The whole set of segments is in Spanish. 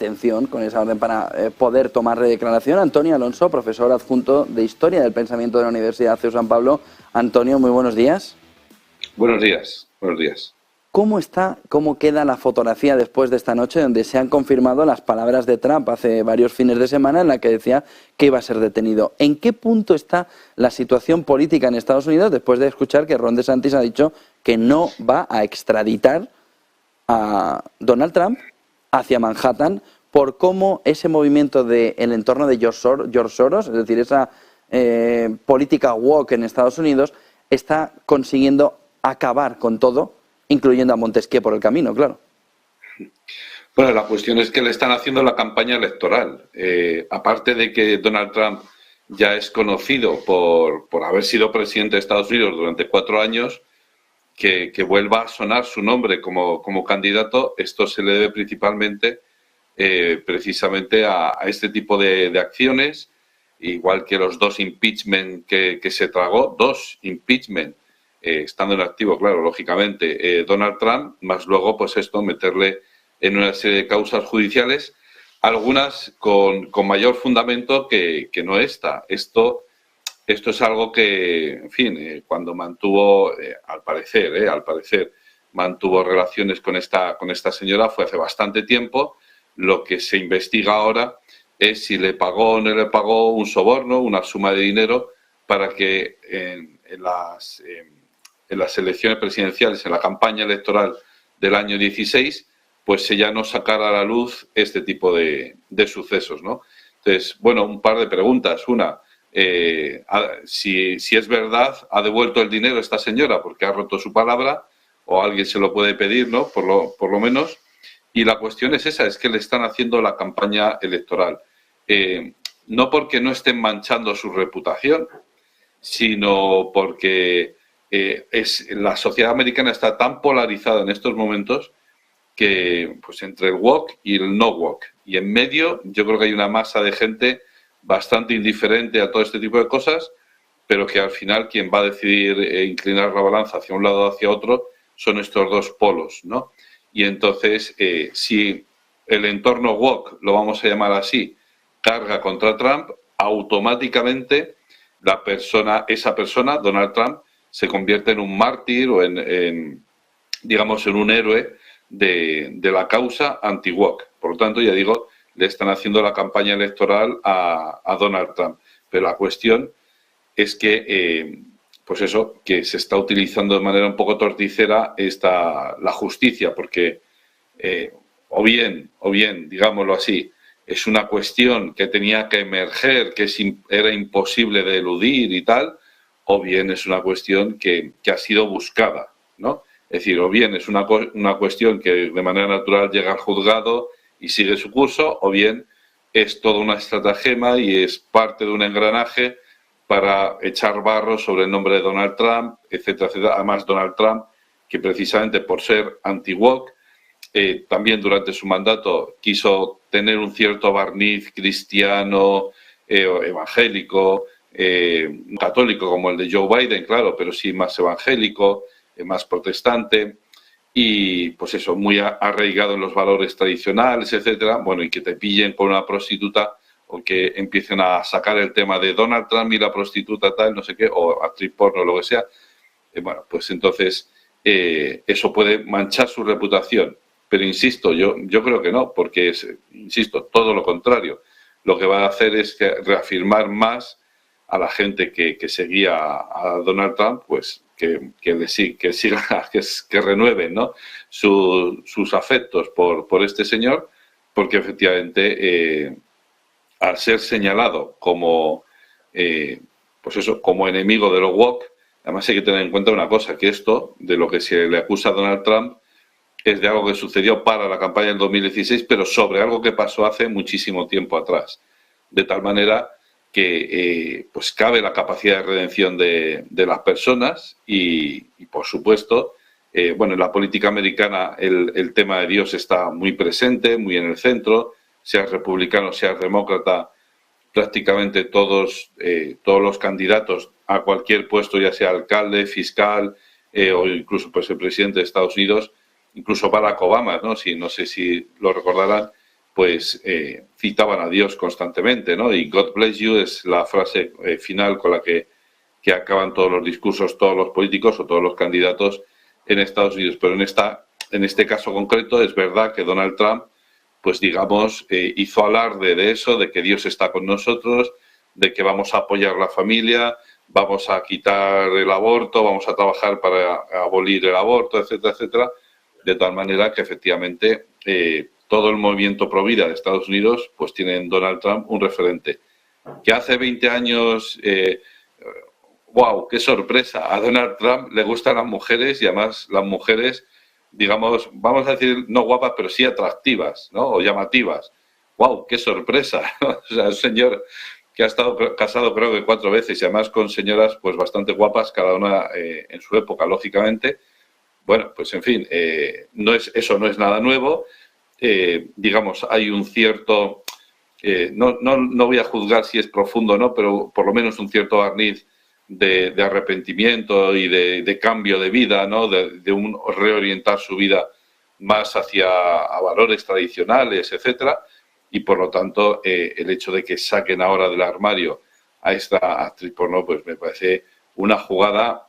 atención con esa orden para poder tomar declaración. Antonio Alonso, profesor adjunto de Historia del Pensamiento de la Universidad CEU San Pablo. Antonio, muy buenos días. Buenos días, buenos días. ¿Cómo queda la fotografía después de esta noche, donde se han confirmado las palabras de Trump hace varios fines de semana en la que decía que iba a ser detenido? ¿En qué punto está la situación política en Estados Unidos después de escuchar que Ron DeSantis ha dicho que no va a extraditar a Donald Trump hacia Manhattan por cómo ese movimiento del entorno de George Soros, es decir, esa política woke en Estados Unidos, está consiguiendo acabar con todo, incluyendo a Montesquieu por el camino, claro? Bueno, la cuestión es que le están haciendo la campaña electoral. Aparte de que Donald Trump ya es conocido por haber sido presidente de Estados Unidos durante 4 años, que vuelva a sonar su nombre como candidato, esto se le debe principalmente precisamente a este tipo de acciones, igual que los 2 impeachment que se tragó, 2 impeachment, estando en activo, claro, lógicamente, Donald Trump, más luego, pues esto, meterle en una serie de causas judiciales, algunas con mayor fundamento que no esta. Esto es algo que, en fin, cuando mantuvo, al parecer, mantuvo relaciones con esta señora fue hace bastante tiempo. Lo que se investiga ahora es si le pagó o no le pagó un soborno, una suma de dinero, para que en las elecciones presidenciales, en la campaña electoral del año 16, pues ella no sacara a la luz este tipo de sucesos, ¿no? Entonces, bueno, un par de preguntas. Una, si es verdad, ¿ha devuelto el dinero esta señora porque ha roto su palabra? O alguien se lo puede pedir, ¿no? Por lo menos. Y la cuestión es esa, es que le están haciendo la campaña electoral. No porque no estén manchando su reputación, sino porque la sociedad americana está tan polarizada en estos momentos que, pues, entre el woke y el no woke. Y en medio yo creo que hay una masa de gente bastante indiferente a todo este tipo de cosas, pero que al final quien va a decidir inclinar la balanza hacia un lado o hacia otro son estos 2 polos, ¿no? Y entonces, si el entorno woke, lo vamos a llamar así, carga contra Trump, automáticamente esa persona, Donald Trump, se convierte en un mártir o digamos, en un héroe de la causa anti-woke. Por lo tanto, ya digo, le están haciendo la campaña electoral a Donald Trump. Pero la cuestión es que, pues eso, que se está utilizando de manera un poco torticera la justicia, porque o bien, digámoslo así, es una cuestión que tenía que emerger, que era imposible de eludir y tal, o bien es una cuestión que ha sido buscada, ¿no? Es decir, o bien es una cuestión que de manera natural llega al juzgado y sigue su curso, o bien es toda una estratagema y es parte de un engranaje para echar barro sobre el nombre de Donald Trump, etcétera, etcétera. Además, Donald Trump, que precisamente por ser anti-woke, también durante su mandato quiso tener un cierto barniz cristiano, evangélico, católico como el de Joe Biden, claro, pero sí más evangélico, más protestante, y pues eso, muy arraigado en los valores tradicionales, etcétera. Bueno, y que te pillen con una prostituta o que empiecen a sacar el tema de Donald Trump y la prostituta tal, no sé qué, o actriz porno o lo que sea, bueno, pues entonces eso puede manchar su reputación. Pero insisto, yo creo que no, porque insisto, todo lo contrario. Lo que va a hacer es reafirmar más a la gente que seguía a Donald Trump, pues que renueven, ¿no?, sus afectos por este señor, porque efectivamente al ser señalado como pues eso, como enemigo de lo woke, además hay que tener en cuenta una cosa, que esto de lo que se le acusa a Donald Trump es de algo que sucedió para la campaña del 2016, pero sobre algo que pasó hace muchísimo tiempo atrás, de tal manera que pues cabe la capacidad de redención de las personas y por supuesto, bueno, en la política americana el tema de Dios está muy presente, muy en el centro, seas republicano, seas demócrata, prácticamente todos los candidatos a cualquier puesto, ya sea alcalde, fiscal o incluso pues el presidente de Estados Unidos, incluso Barack Obama, ¿no? No sé si lo recordarán, pues citaban a Dios constantemente, ¿no? Y God bless you es la frase final con la que acaban todos los discursos, todos los políticos o todos los candidatos en Estados Unidos. Pero en este caso concreto es verdad que Donald Trump, pues digamos, hizo alarde de eso, de que Dios está con nosotros, de que vamos a apoyar la familia, vamos a quitar el aborto, vamos a trabajar para abolir el aborto, etcétera, etcétera, de tal manera que efectivamente todo el movimiento pro vida de Estados Unidos pues tiene en Donald Trump un referente. Que hace 20 años, ¡wow! ¡Qué sorpresa! A Donald Trump le gustan las mujeres y además las mujeres, digamos, vamos a decir no guapas, pero sí atractivas, ¿no? O llamativas. ¡Wow! ¡Qué sorpresa! O sea, un señor que ha estado casado creo que 4 veces y además con señoras pues bastante guapas, cada una en su época, lógicamente. Bueno, pues en fin, eso no es nada nuevo. Digamos, hay un cierto, no voy a juzgar si es profundo o no, pero por lo menos un cierto barniz de arrepentimiento y de cambio de vida, ¿no? De reorientar su vida más hacia valores tradicionales, etcétera. Y por lo tanto, el hecho de que saquen ahora del armario a esta actriz porno, pues me parece una jugada,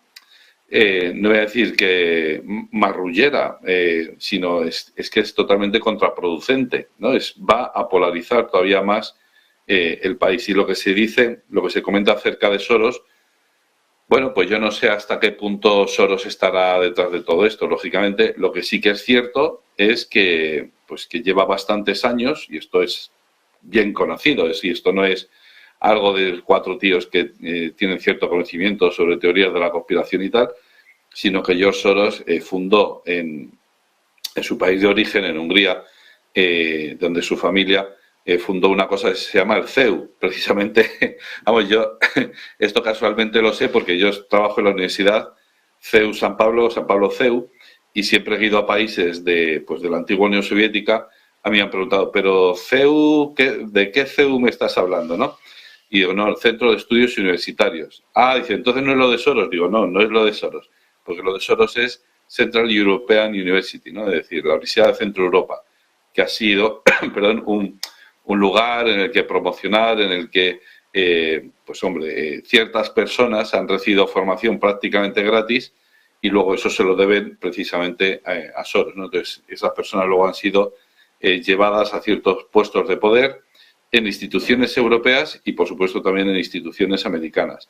no voy a decir que marrullera, sino es que es totalmente contraproducente, ¿no? Va a polarizar todavía más el país. Y lo que se dice, lo que se comenta acerca de Soros, bueno, pues yo no sé hasta qué punto Soros estará detrás de todo esto. Lógicamente, lo que sí que es cierto es que, pues, que lleva bastantes años, y esto es bien conocido, y esto no es algo de 4 tíos que tienen cierto conocimiento sobre teorías de la conspiración y tal, sino que George Soros fundó en su país de origen, en Hungría, donde su familia fundó una cosa que se llama el CEU, precisamente. Vamos, yo esto casualmente lo sé porque yo trabajo en la Universidad CEU San Pablo CEU, y siempre he ido a países de la antigua Unión Soviética. A mí me han preguntado, pero CEU, ¿de qué CEU me estás hablando, no? Y digo, no, el Centro de Estudios Universitarios. Ah, dice, entonces no es lo de Soros. Digo, no, no es lo de Soros, porque lo de Soros es Central European University, ¿no? Es decir, la Universidad de Centro Europa, que ha sido, perdón, un lugar en el que promocionar, en el que, ciertas personas han recibido formación prácticamente gratis y luego eso se lo deben precisamente a Soros, ¿no? Entonces, esas personas luego han sido llevadas a ciertos puestos de poder en instituciones europeas y, por supuesto, también en instituciones americanas.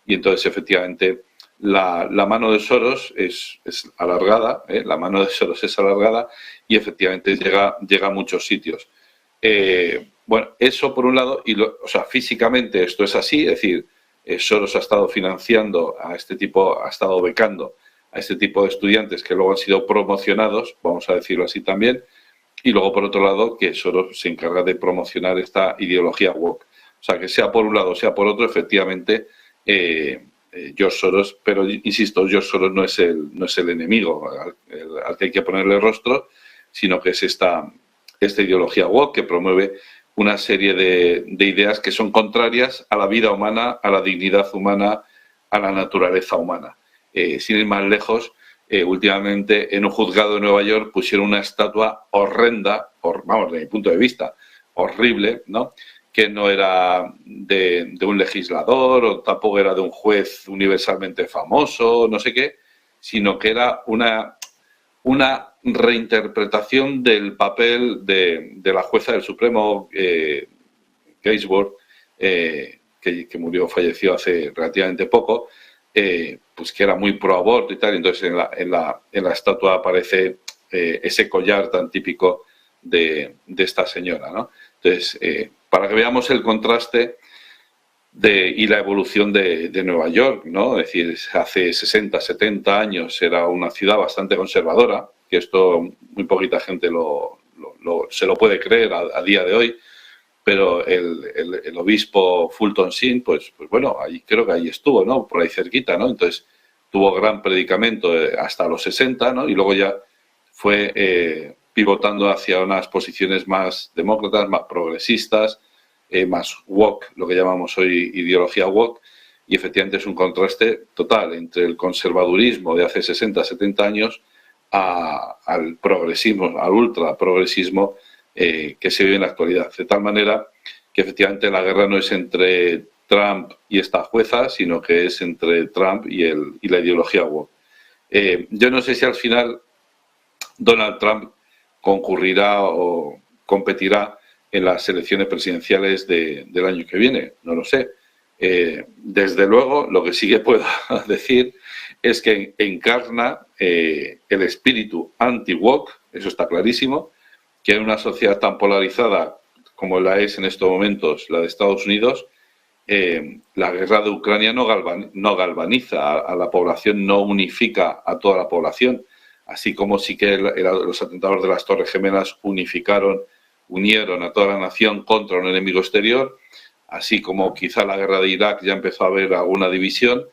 Y entonces, efectivamente, la mano de Soros es alargada, la mano de Soros es alargada y, efectivamente, llega a muchos sitios. Bueno, eso por un lado, físicamente esto es así, es decir, Soros ha estado financiando ha estado becando a este tipo de estudiantes que luego han sido promocionados, vamos a decirlo así también, y luego por otro lado que Soros se encarga de promocionar esta ideología woke. O sea, que sea por un lado o sea por otro, efectivamente, George Soros, pero insisto, George Soros no es el enemigo al que hay que ponerle rostro, sino que es esta ideología woke que promueve una serie de ideas que son contrarias a la vida humana, a la dignidad humana, a la naturaleza humana. Sin ir más lejos, últimamente en un juzgado de Nueva York pusieron una estatua horrenda, desde mi punto de vista, horrible, ¿no? Que no era de un legislador o tampoco era de un juez universalmente famoso, no sé qué, sino que era una reinterpretación del papel de la jueza del Supremo, Ginsburg, que falleció hace relativamente poco, pues que era muy pro aborto y tal. Entonces en la estatua aparece ese collar tan típico de esta señora, ¿no? Entonces, para que veamos el contraste y la evolución de Nueva York, ¿no? Es decir, hace 60, 70 años era una ciudad bastante conservadora, que esto muy poquita gente se lo puede creer a día de hoy, pero el obispo Fulton Sheen, pues bueno, creo que ahí estuvo, ¿no? Por ahí cerquita, ¿no? Entonces tuvo gran predicamento hasta los 60, ¿no? Y luego ya fue pivotando hacia unas posiciones más demócratas, más progresistas, más woke, lo que llamamos hoy ideología woke, y efectivamente es un contraste total entre el conservadurismo de hace 60, 70 años al progresismo, al ultraprogresismo que se vive en la actualidad. De tal manera que efectivamente la guerra no es entre Trump y esta jueza, sino que es entre Trump y la ideología woke. Yo no sé si al final Donald Trump concurrirá o competirá en las elecciones presidenciales del año que viene, no lo sé. Desde luego, lo que sí que puedo decir es que encarna el espíritu anti-woke, eso está clarísimo, que en una sociedad tan polarizada como la es en estos momentos la de Estados Unidos, la guerra de Ucrania no galvaniza a la población, no unifica a toda la población, así como sí que los atentados de las Torres Gemelas unieron a toda la nación contra un enemigo exterior, así como quizá la guerra de Irak ya empezó a haber alguna división,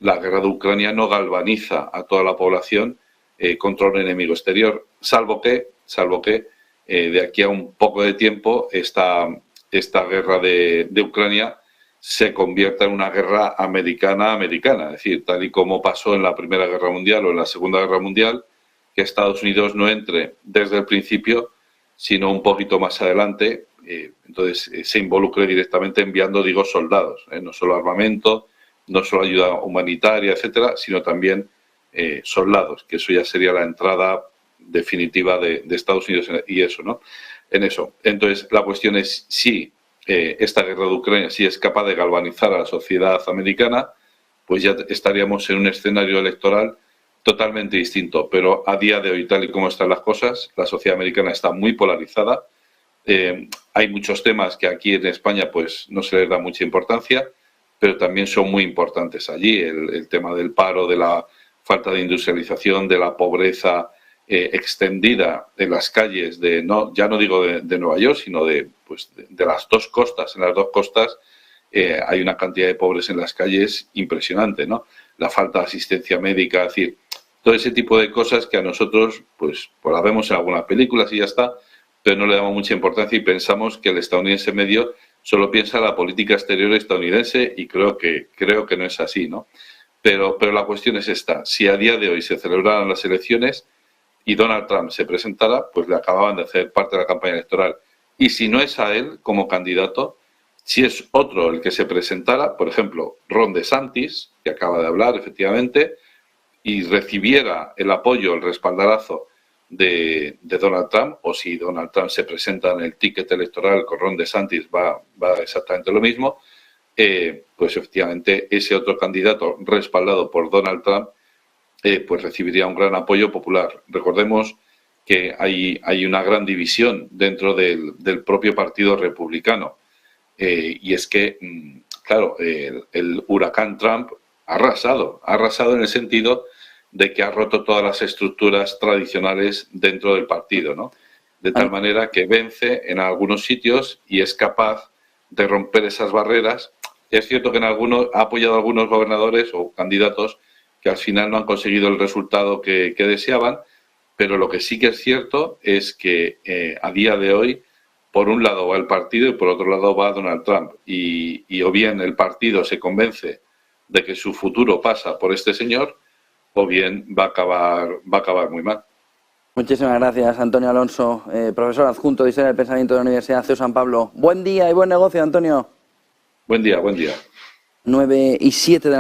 la guerra de Ucrania no galvaniza a toda la población contra un enemigo exterior, salvo que de aquí a un poco de tiempo esta guerra de Ucrania se convierta en una guerra americana, es decir, tal y como pasó en la Primera Guerra Mundial o en la Segunda Guerra Mundial, que Estados Unidos no entre desde el principio, sino un poquito más adelante, entonces se involucre directamente enviando, soldados, no solo armamento, no solo ayuda humanitaria, etcétera, sino también soldados, que eso ya sería la entrada definitiva de Estados Unidos y eso, ¿no? En eso. Entonces, la cuestión es si esta guerra de Ucrania, si es capaz de galvanizar a la sociedad americana, pues ya estaríamos en un escenario electoral totalmente distinto. Pero a día de hoy, tal y como están las cosas, la sociedad americana está muy polarizada. Hay muchos temas que aquí en España pues no se les da mucha importancia, pero también son muy importantes allí. El tema del paro, de la falta de industrialización, de la pobreza extendida en las calles ya no digo de Nueva York, sino de las dos costas. En las dos costas hay una cantidad de pobres en las calles impresionante, ¿no? La falta de asistencia médica, es decir, todo ese tipo de cosas que a nosotros pues la vemos en algunas películas y ya está, pero no le damos mucha importancia y pensamos que el estadounidense medio solo piensa en la política exterior estadounidense y creo que no es así, ¿no? Pero la cuestión es esta: si a día de hoy se celebraran las elecciones y Donald Trump se presentara, pues le acababan de hacer parte de la campaña electoral. Y si no es a él como candidato, si es otro el que se presentara, por ejemplo, Ron DeSantis, que acaba de hablar efectivamente, y recibiera el apoyo, el respaldarazo de Donald Trump, o si Donald Trump se presenta en el ticket electoral con Ron DeSantis, va exactamente lo mismo, pues efectivamente ese otro candidato respaldado por Donald Trump pues recibiría un gran apoyo popular. Recordemos que hay una gran división dentro del propio Partido Republicano, y es que, claro, el huracán Trump ha arrasado en el sentido de que ha roto todas las estructuras tradicionales dentro del partido, ¿no? De tal manera que vence en algunos sitios y es capaz de romper esas barreras. Es cierto que ha apoyado a algunos gobernadores o candidatos que al final no han conseguido el resultado que deseaban, pero lo que sí que es cierto es que a día de hoy, por un lado va el partido y por otro lado va Donald Trump. Y o bien el partido se convence de que su futuro pasa por este señor, o bien va a acabar muy mal. Muchísimas gracias, Antonio Alonso, profesor adjunto de Historia del Pensamiento de la Universidad CEU San Pablo. Buen día y buen negocio, Antonio. Buen día. 9:07 de la